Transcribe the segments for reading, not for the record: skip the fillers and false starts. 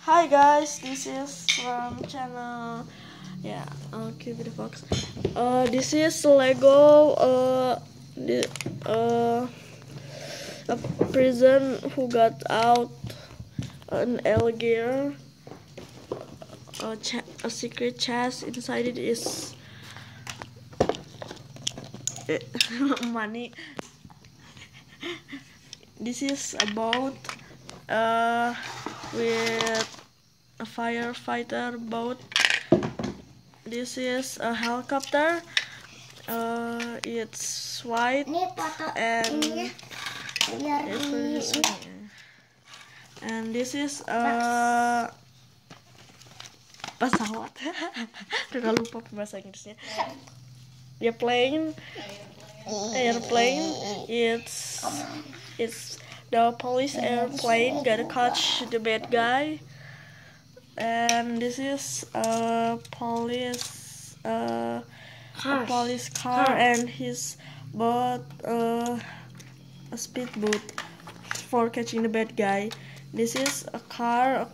Hi guys, this is from channel Cupid the Fox. This is Lego a prison who got out an alligator. A secret chest inside it is money. This is a boat with a firefighter boat. This is a helicopter. It's white and this is a pesawat. Udah lupa bahasa Inggrisnya. Airplane. It's the police airplane gotta catch the bad guy. And this is a police car and his boat, a speedboat for catching the bad guy. This is a car.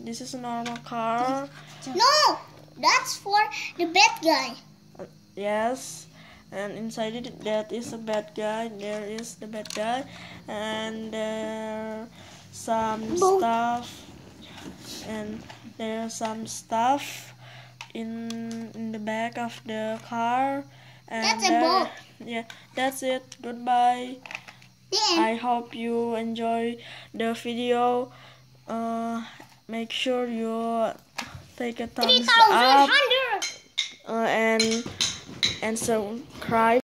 This is a normal car. No, that's for the bad guy. Yes, and inside it that is a bad guy. There is the bad guy, and there some stuff. And there's some stuff in the back of the car. And that's a boat. Yeah, that's it. Goodbye. Then, I hope you enjoy the video. Make sure you take a thumbs up and subscribe.